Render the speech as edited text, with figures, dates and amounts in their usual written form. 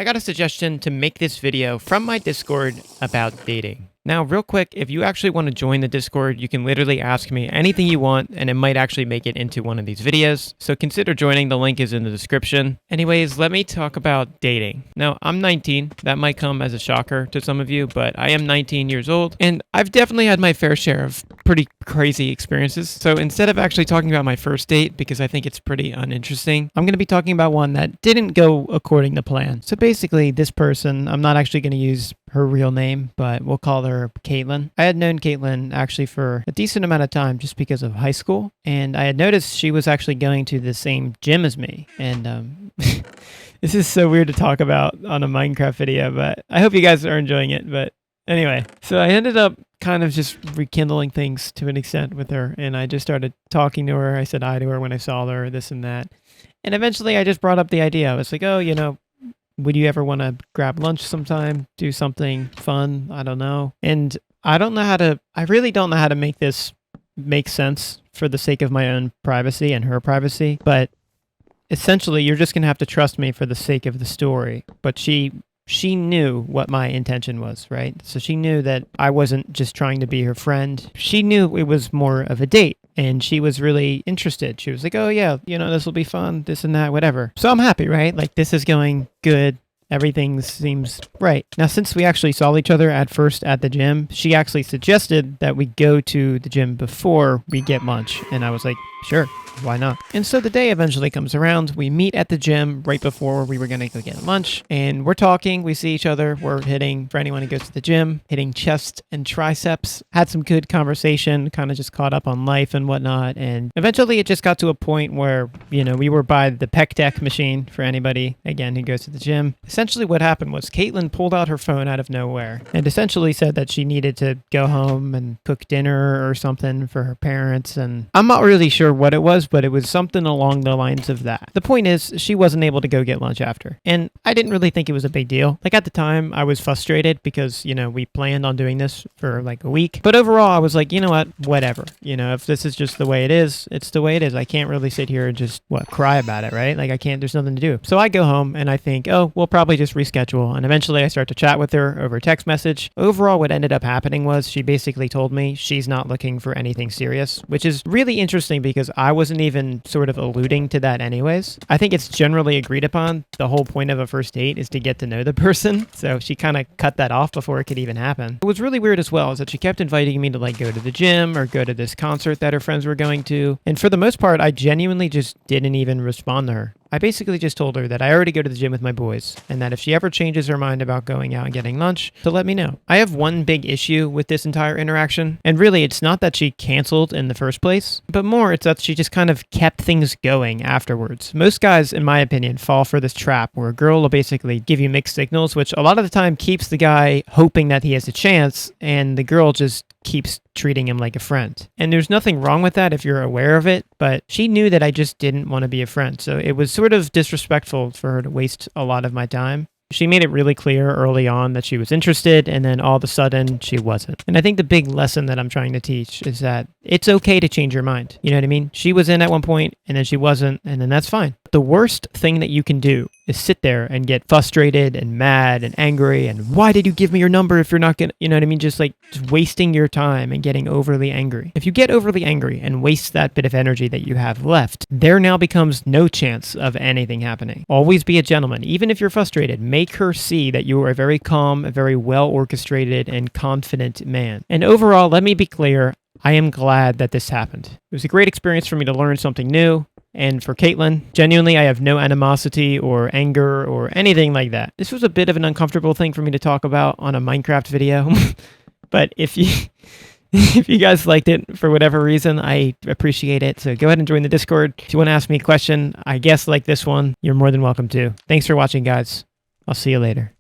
I got a suggestion to make this video from my Discord about dating. Now, real quick, if you actually want to join the Discord, you can literally ask me anything you want, and it might actually make it into one of these videos. So consider joining. The link is in the description. Anyways, let me talk about dating. Now, I'm 19. That might come as a shocker to some of you, but I am 19 years old, and I've definitely had my fair share of pretty crazy experiences. So instead of actually talking about my first date, because I think it's pretty uninteresting, I'm going to be talking about one that didn't go according to plan. So basically, this person, I'm not actually going to use her real name, but we'll call her Caitlin. I had known Caitlin actually for a decent amount of time just because of high school, and I had noticed she was actually going to the same gym as me. And this is so weird to talk about on a Minecraft video, but I hope you guys are enjoying it. But anyway, so I ended up kind of just rekindling things to an extent with her, and I just started talking to her. I said hi to her when I saw her, this and that. And eventually I just brought up the idea. I was like, oh, would you ever want to grab lunch sometime, do something fun? I don't know. And I really don't know how to make this make sense for the sake of my own privacy and her privacy. But essentially, you're just going to have to trust me for the sake of the story. But she knew what my intention was, right? So she knew that I wasn't just trying to be her friend. She knew it was more of a date. And she was really interested. She was like, oh yeah, this will be fun, this and that, whatever. So I'm happy, right? Like, this is going good. Everything seems right. Now, since we actually saw each other at first at the gym, she actually suggested that we go to the gym before we get lunch. And I was like, sure, why not? And so the day eventually comes around. We meet at the gym right before we were going to go get lunch. And we're talking. We see each other. We're hitting, for anyone who goes to the gym, hitting chest and triceps. Had some good conversation, kind of just caught up on life and whatnot. And eventually it just got to a point where, we were by the pec deck machine for anybody, again, who goes to the gym. Essentially what happened was Caitlin pulled out her phone out of nowhere and essentially said that she needed to go home and cook dinner or something for her parents. And I'm not really sure what it was, but it was something along the lines of that. The point is, she wasn't able to go get lunch after. And I didn't really think it was a big deal. Like, at the time, I was frustrated because, we planned on doing this for like a week. But overall, I was like, you know what? Whatever. If this is just the way it is, it's the way it is. I can't really sit here and just, cry about it, right? Like, I can't, there's nothing to do. So I go home and I think, oh, we'll probably just reschedule. And eventually I start to chat with her over text message. Overall, what ended up happening was she basically told me she's not looking for anything serious, which is really interesting because I wasn't even sort of alluding to that anyways. I think it's generally agreed upon. The whole point of a first date is to get to know the person. So she kind of cut that off before it could even happen. What was really weird as well is that she kept inviting me to go to the gym or go to this concert that her friends were going to. And for the most part, I genuinely just didn't even respond to her. I basically just told her that I already go to the gym with my boys and that if she ever changes her mind about going out and getting lunch, to let me know. I have one big issue with this entire interaction, and really it's not that she canceled in the first place, but more it's that she just kind of kept things going afterwards. Most guys, in my opinion, fall for this trap where a girl will basically give you mixed signals, which a lot of the time keeps the guy hoping that he has a chance, and the girl just keeps treating him like a friend. And there's nothing wrong with that if you're aware of it, but she knew that I just didn't want to be a friend. So it was sort of disrespectful for her to waste a lot of my time. She made it really clear early on that she was interested, and then all of a sudden she wasn't. And I think the big lesson that I'm trying to teach is that it's okay to change your mind. You know what I mean? She was in at one point and then she wasn't, and then that's fine. The worst thing that you can do is sit there and get frustrated and mad and angry and why did you give me your number if you're not gonna, you know what I mean? Just wasting your time and getting overly angry. If you get overly angry and waste that bit of energy that you have left, there now becomes no chance of anything happening. Always be a gentleman. Even if you're frustrated, make her see that you are a very calm, a very well orchestrated and confident man. And overall, let me be clear, I am glad that this happened. It was a great experience for me to learn something new. And for Caitlin, genuinely, I have no animosity or anger or anything like that. This was a bit of an uncomfortable thing for me to talk about on a Minecraft video. But if you guys liked it for whatever reason, I appreciate it. So go ahead and join the Discord. If you want to ask me a question, I guess like this one, you're more than welcome to. Thanks for watching, guys. I'll see you later.